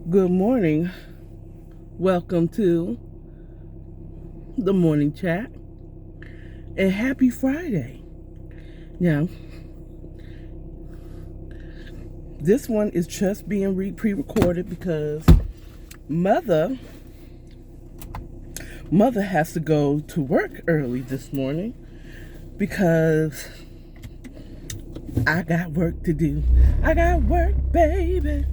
Good morning. Welcome to the morning chat and happy Friday. Now, this one is just being pre-recorded because mother has to go to work early this morning because I got work to do. I got work, baby.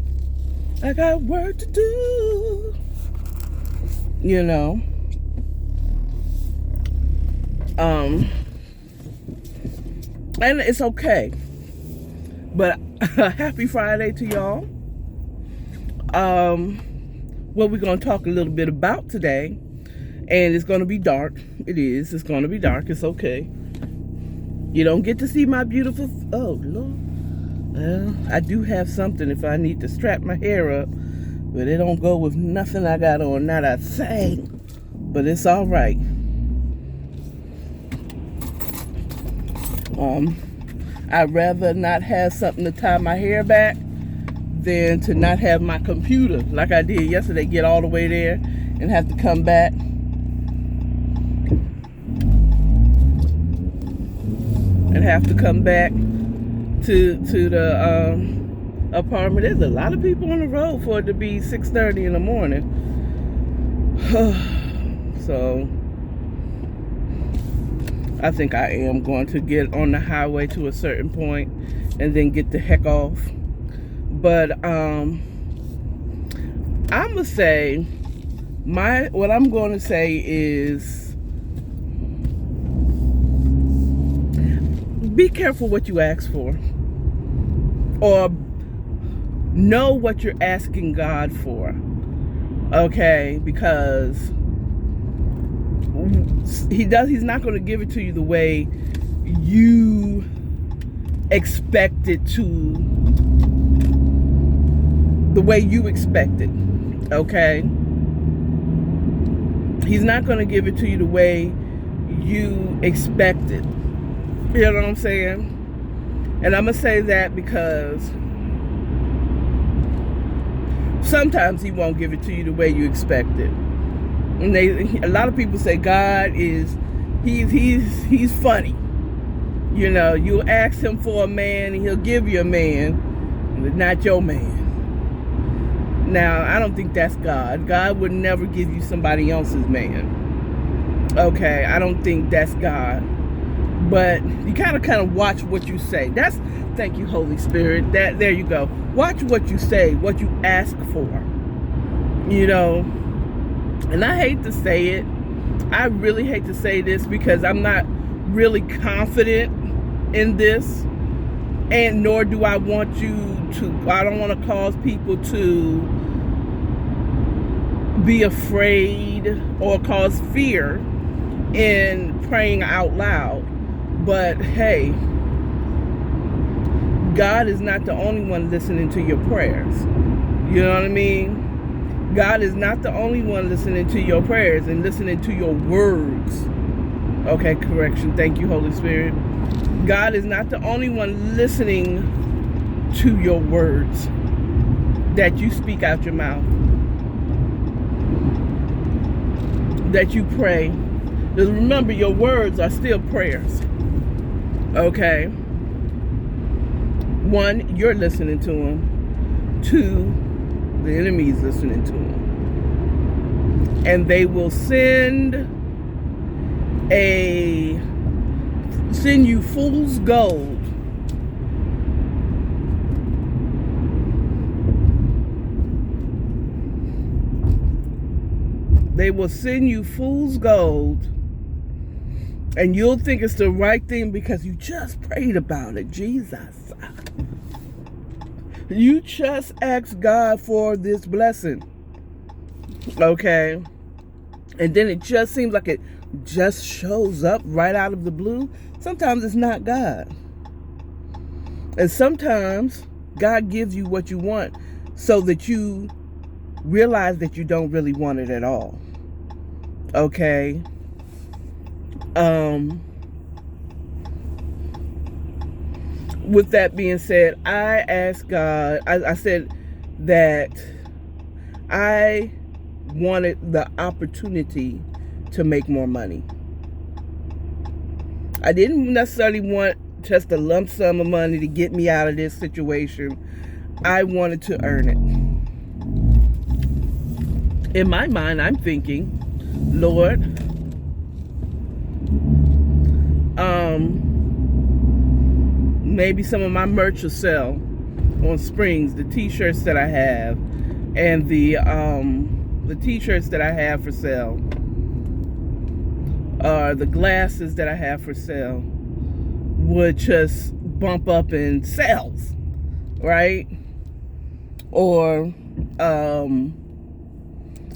I got work to do. You know. And it's okay. But happy Friday to y'all. What we're going to talk a little bit about today, and it's going to be dark. It's going to be dark. It's okay. You don't get to see my beautiful, oh Lord. Well, I do have something if I need to strap my hair up, but it don't go with nothing I got on, not a thing. But it's all right. I'd rather not have something to tie my hair back than to not have my computer, like I did yesterday, get all the way there and have to come back. And have to come back to the apartment. There's a lot of people on the road for it to be 6:30 in the morning. So I think I am going to get on the highway to a certain point and then get the heck off. But I'm gonna say what I'm going to say is be careful what you ask for, or know what you're asking God for. Okay, because he's not going to give it to you the way you expect it to, the way you expect it. Okay, he's not going to give it to you the way you expect it. You know what I'm saying? And I'm going to say that because sometimes he won't give it to you the way you expect it. And a lot of people say God is, he's funny. You know, you'll ask him for a man and he'll give you a man, but not your man. Now, I don't think that's God. God would never give you somebody else's man. Okay, I don't think that's God. But you kind of watch what you say. Thank you, Holy Spirit. There you go. Watch what you say, what you ask for. You know, and I hate to say it. I really hate to say this because I'm not really confident in this, and nor do I want you to. I don't want to cause people to be afraid or cause fear in praying out loud. But hey, God is not the only one listening to your prayers. You know what I mean? God is not the only one listening to your prayers and listening to your words. Okay, correction. Thank you, Holy Spirit. God is not the only one listening to your words that you speak out your mouth, that you pray. Because remember, your words are still prayers. Okay? One, you're listening to him. Two, the enemy's listening to him. And they will send you fool's gold. They will send you fool's gold. And you'll think it's the right thing because you just prayed about it. Jesus. You just asked God for this blessing. Okay? And then it just seems like it just shows up right out of the blue. Sometimes it's not God. And sometimes God gives you what you want so that you realize that you don't really want it at all. Okay? With that being said, I asked God, I said that I wanted the opportunity to make more money. I didn't necessarily want just a lump sum of money to get me out of this situation. I wanted to earn it. In my mind, I'm thinking, Lord, maybe some of my merch will sell on Springs, the t-shirts that I have, and the t-shirts that I have for sale, the glasses that I have for sale would just bump up in sales, right? Or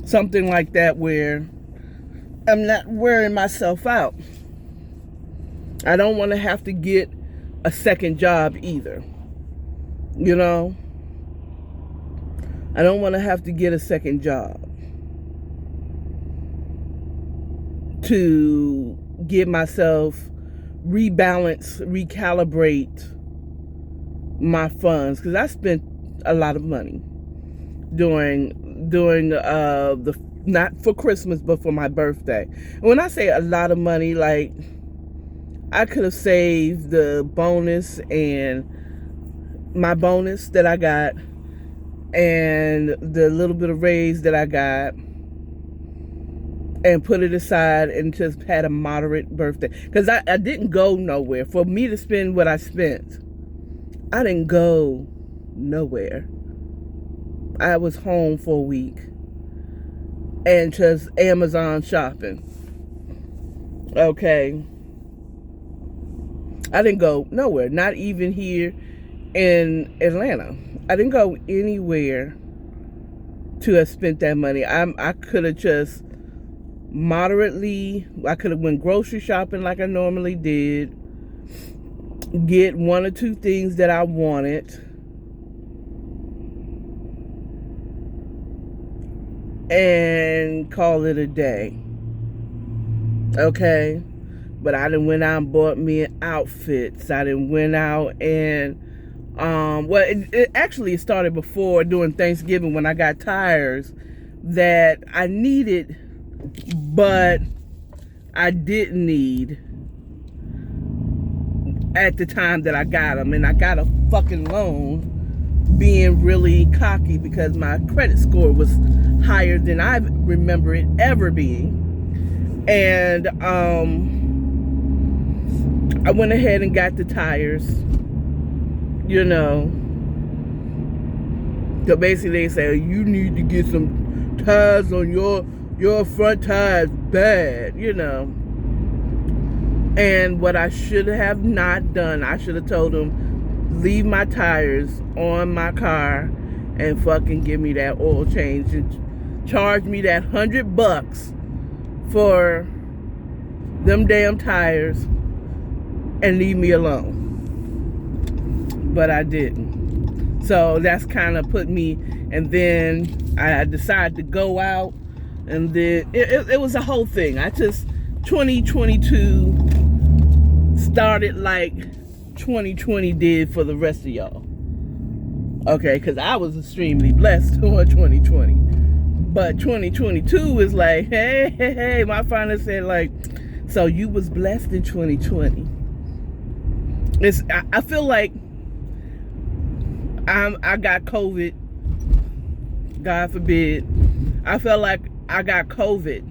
something like that, where I'm not wearing myself out. I don't want to have to get a second job either. You know? I don't want to have to get a second job to get myself rebalance, recalibrate my funds, because I spent a lot of money during the, not for Christmas, but for my birthday. And when I say a lot of money, like, I could have saved the bonus and my bonus that I got and the little bit of raise that I got and put it aside and just had a moderate birthday. Because I didn't go nowhere. For me to spend what I spent, I didn't go nowhere. I was home for a week and just Amazon shopping. Okay. I didn't go nowhere, not even here in Atlanta. I didn't go anywhere to have spent that money. I could have just moderately, I could have went grocery shopping like I normally did, get one or two things that I wanted, and call it a day. Okay? But I done went out and bought me outfits. I done went out and, well, it actually started before, during Thanksgiving, when I got tires that I needed, but I didn't need at the time that I got them. And I got a fucking loan, being really cocky because my credit score was higher than I remember it ever being. And, I went ahead and got the tires, you know. So basically they say, you need to get some tires on your front tires bad, you know. And what I should have not done, I should have told them, leave my tires on my car and fucking give me that oil change and charge me that $100 for them damn tires and leave me alone. But I didn't. So that's kind of put me, and then I decided to go out, and then it was a whole thing. 2022 started like 2020 did for the rest of y'all. Okay, because I was extremely blessed on 2020. But 2022 is like, hey, my father said, like, so you was blessed in 2020. I feel like I got COVID. God forbid. I felt like I got COVID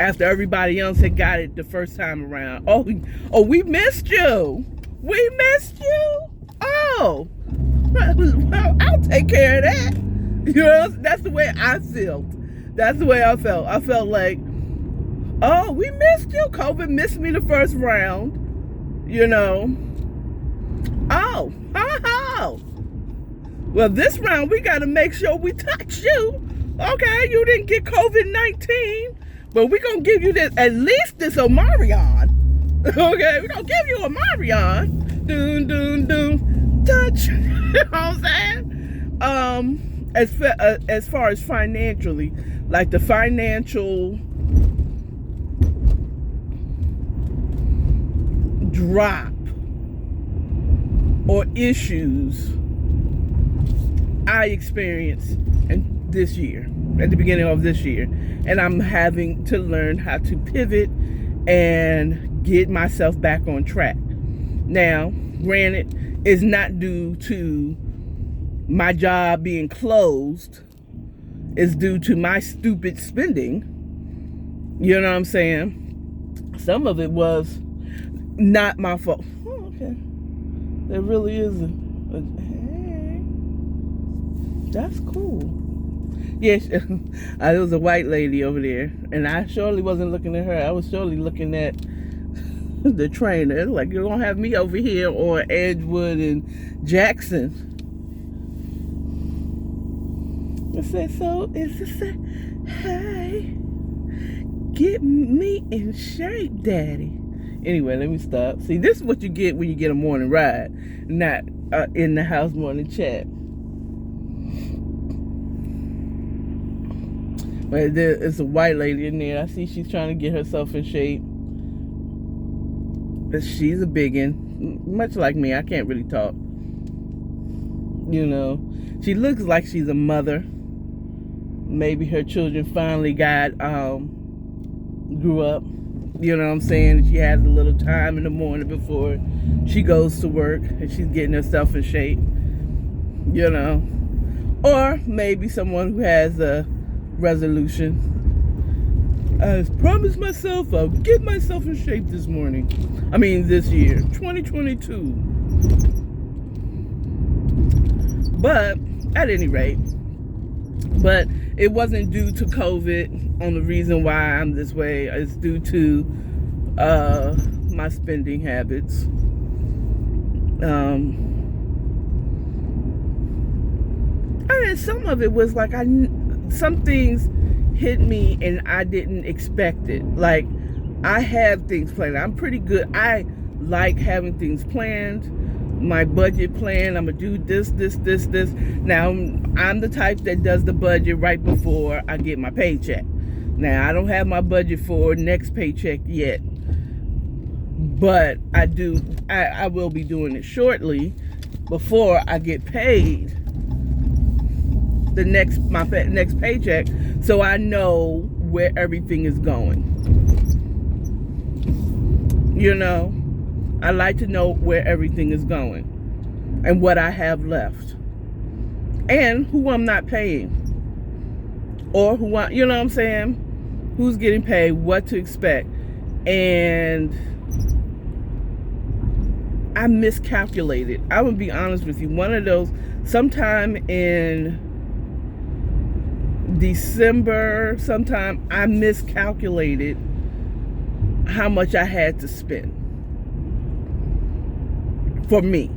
after everybody else had got it the first time around. Oh, we missed you. We missed you. Oh, well, I'll take care of that. You know, that's the way I felt. That's the way I felt. I felt like, oh, we missed you. COVID missed me the first round. You know. Oh. Well, this round we got to make sure we touch you. Okay, you didn't get COVID-19, but we're going to give you this, at least this Omarion. Okay, we're going to give you Omarion. Doon, doon, doon. Touch. You know what I'm saying? As far as financially, like the financial drop or issues I experienced in this year, at the beginning of this year. And I'm having to learn how to pivot and get myself back on track. Now, granted, it's not due to my job being closed. It's due to my stupid spending. You know what I'm saying? Some of it was not my fault. Oh, okay. There really is hey. That's cool. Yes, there was a white lady over there, and I surely wasn't looking at her. I was surely looking at the trainer. Like, you don't have me over here or Edgewood and Jackson. I said, so is this a, hey, get me in shape, daddy. Anyway, let me stop. See, this is what you get when you get a morning ride, not in the house morning chat. But there's a white lady in there. I see she's trying to get herself in shape. But she's a biggin. Much like me, I can't really talk. You know, she looks like she's a mother. Maybe her children finally grew up. You know what I'm saying? She has a little time in the morning before she goes to work, and she's getting herself in shape. You know, or maybe someone who has a resolution. I promised myself I'll get myself in shape this year, 2022. But at any rate, but it wasn't due to COVID on the reason why I'm this way. It's due to my spending habits. And some of it was like some things hit me and I didn't expect it. Like, I have things planned. I'm pretty good. I like having things planned. My budget plan, I'm gonna do this. Now, I'm the type that does the budget right before I get my paycheck. Now, I don't have my budget for next paycheck yet, but I will be doing it shortly before I get paid my next paycheck, so I know where everything is going. You know, I like to know where everything is going and what I have left and who I'm not paying, or you know what I'm saying, who's getting paid, what to expect. And I miscalculated. I would be honest with you. One of those, sometime in December, I miscalculated how much I had to spend for me.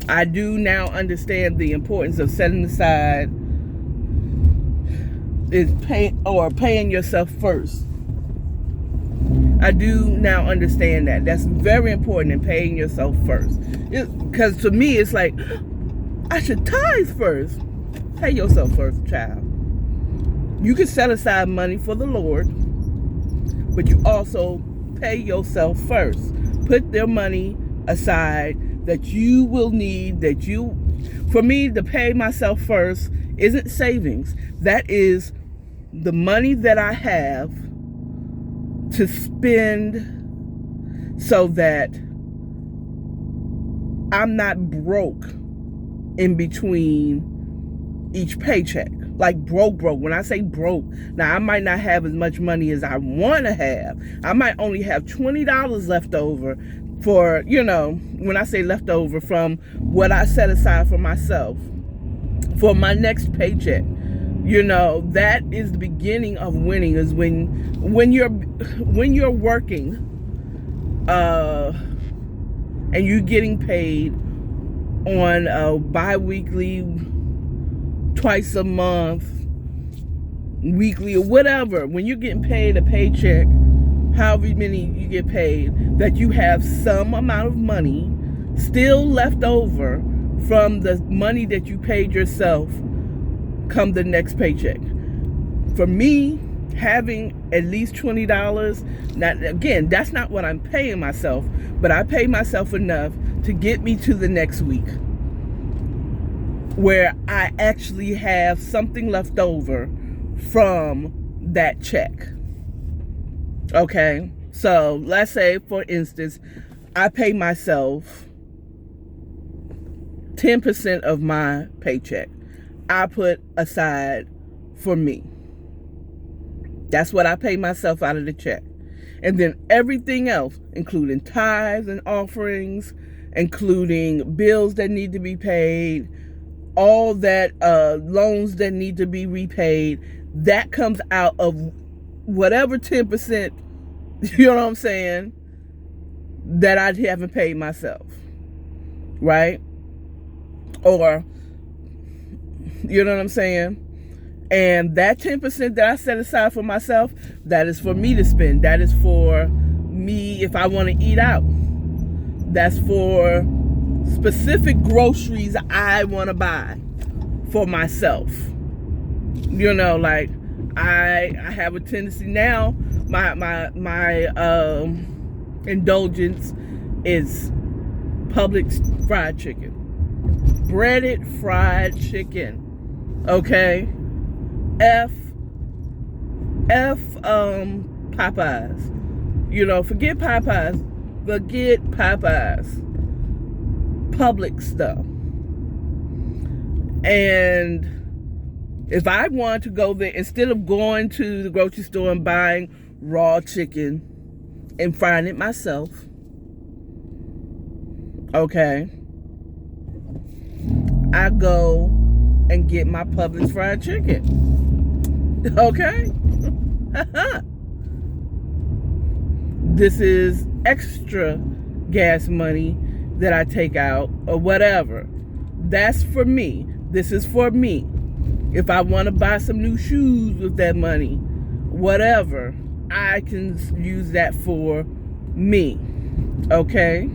I do now understand the importance of setting aside paying yourself first. I do now understand that. That's very important, in paying yourself first. Because to me, it's like, I should tithe first. Pay yourself first, child. You can set aside money for the Lord, but you also pay yourself first. Put their money aside that you will need, for me, to pay myself first isn't savings. That is the money that I have to spend so that I'm not broke in between each paycheck. Like broke. When I say broke, now I might not have as much money as I want to have. I might only have $20 left over for, when I say leftover from what I set aside for myself for my next paycheck. That is the beginning of winning, is when you're working and you're getting paid on a bi-weekly, twice a month, weekly, or whatever. When you're getting paid a paycheck, however many you get paid, that you have some amount of money still left over from the money that you paid yourself come the next paycheck. For me, having at least $20, again, that's not what I'm paying myself, but I pay myself enough to get me to the next week. where I actually have something left over from that check. Okay? So let's say, for instance, I pay myself 10% of my paycheck. I put aside for me. That's what I pay myself out of the check. And then everything else, including tithes and offerings, including bills that need to be paid, all that loans that need to be repaid, that comes out of whatever 10%, you know what I'm saying, that I haven't paid myself, right? Or, you know what I'm saying? And that 10% that I set aside for myself, that is for me to spend. That is for me if I want to eat out. That's for specific groceries I want to buy for myself. You know, like I have a tendency now, my indulgence is Publix fried chicken. Breaded fried chicken. Okay? Popeyes. You know, forget Popeyes. Forget Popeyes. Public stuff. And if I want to go there, instead of going to the grocery store and buying raw chicken and frying it myself, okay, I go and get my Publix fried chicken. Okay? This is extra gas money that I take out or whatever. That's for me. This is for me. If I want to buy some new shoes with that money, whatever, I can use that for me. Okay?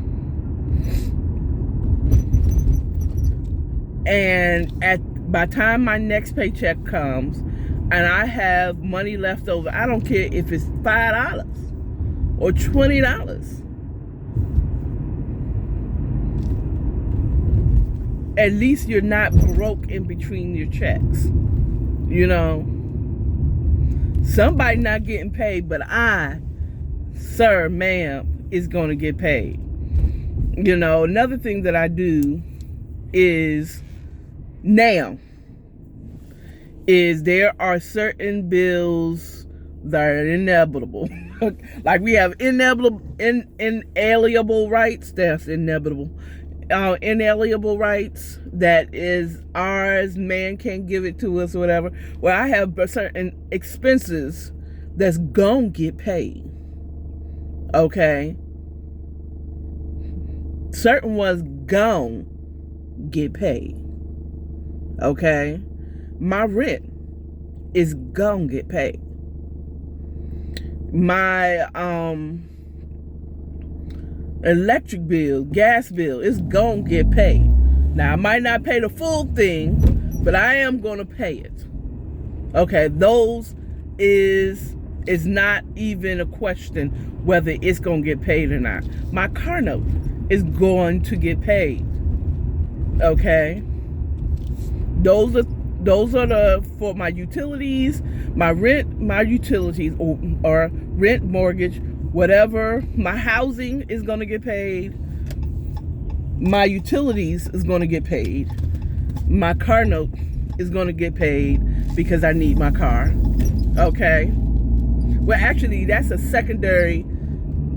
And by the time my next paycheck comes and I have money left over, I don't care if it's $5 or $20. At least you're not broke in between your checks. You know, somebody not getting paid, but I, sir, ma'am, is going to get paid. You know, another thing that I do is there are certain bills that are inevitable. Like we have inalienable rights. That's inevitable. Inalienable rights that is ours. Man can't give it to us or whatever. Well, I have certain expenses that's gonna get paid. Okay. Certain ones gonna get paid. Okay. My rent is gonna get paid. My electric bill, gas bill is gonna get paid. Now I might not pay the full thing, but I am gonna pay it. Okay, those is not even a question whether it's gonna get paid or not. My car note is going to get paid. Okay, those are the for my utilities, my rent, my utilities, or rent, mortgage, whatever. My housing is going to get paid. My utilities is going to get paid. My car note is going to get paid because I need my car. Okay. Well, actually, that's a secondary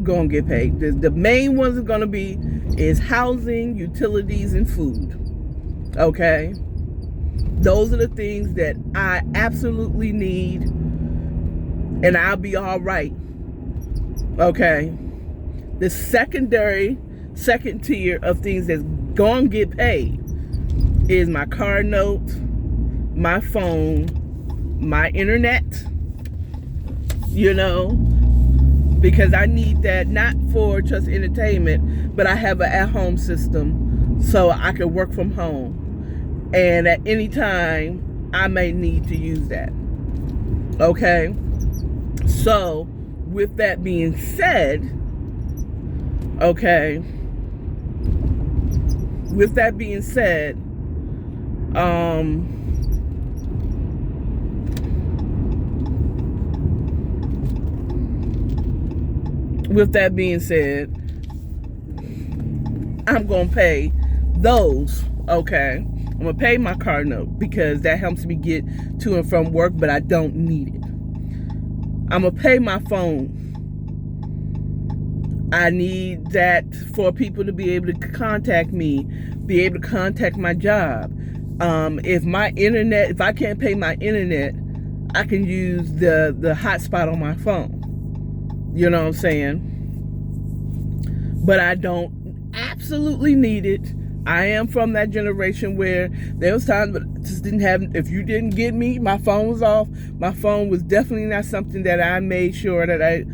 going to get paid. The main ones are going to be is housing, utilities, and food. Okay. Those are the things that I absolutely need, and I'll be all right. Okay. The second tier of things that's gonna get paid is my car note, my phone, my internet, you know, because I need that not for just entertainment, but I have an at-home system so I can work from home. And at any time, I may need to use that. Okay? So, with that being said, With that being said, I'm going to pay those, okay? I'm going to pay my car note because that helps me get to and from work, but I don't need it. I'm going to pay my phone. I need that for people to be able to contact me, be able to contact my job. If I can't pay my internet, I can use the hotspot on my phone. You know what I'm saying? But I don't absolutely need it. I am from that generation where there was times, but just didn't have. If you didn't get me, my phone was off. My phone was definitely not something that I made sure that I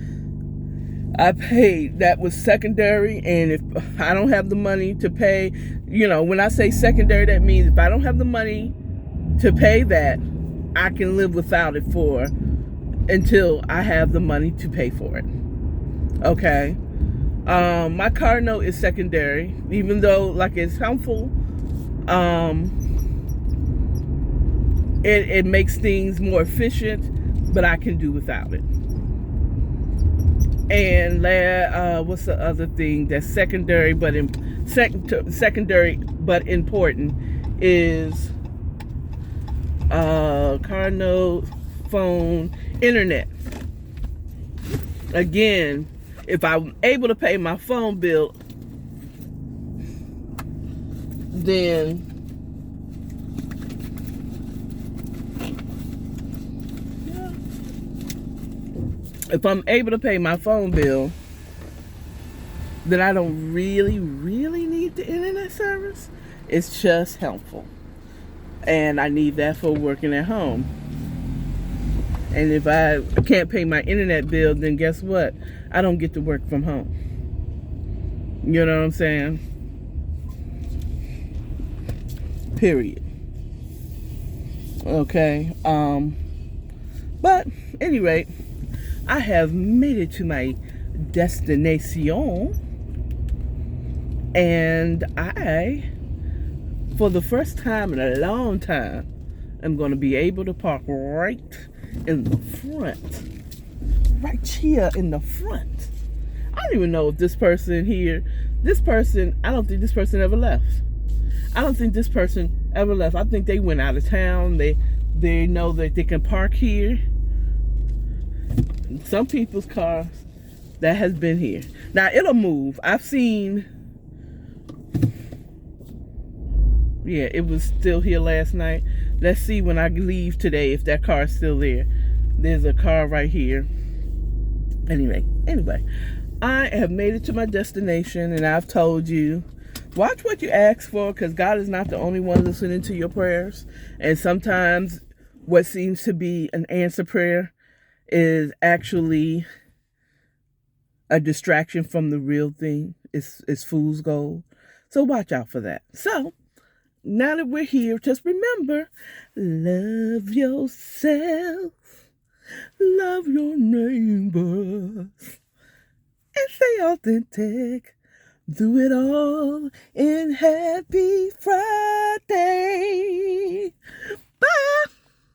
paid. That was secondary. And if I don't have the money to pay, when I say secondary, that means if I don't have the money to pay that, I can live without it until I have the money to pay for it. Okay. My car note is secondary, even though like it's helpful. It makes things more efficient, but I can do without it. And what's the other thing that's secondary but important is car note, phone, internet. Again, if I'm able to pay my phone bill, then I don't really need the internet service. It's just helpful. And I need that for working at home. And if I can't pay my internet bill, then guess what? I don't get to work from home. You know what I'm saying? Period. Okay. But at any rate, I have made it to my destination. And I, for the first time in a long time, am going to be able to park right in the front. Right here in the front. I don't even know if this person here, I don't think this person ever left. I think they went out of town. They know that they can park here. Some people's cars that has been here. Now it'll move. I've seen, yeah, it was still here last night. Let's see when I leave today if that car is still there. There's a car right here. Anyway, I have made it to my destination, and I've told you, watch what you ask for, because God is not the only one listening to your prayers. And sometimes what seems to be an answer prayer is actually a distraction from the real thing. It's fool's gold. So watch out for that. So now that we're here, just remember, love yourself. Love your neighbors and stay authentic. Do it all in Happy Friday. Bye.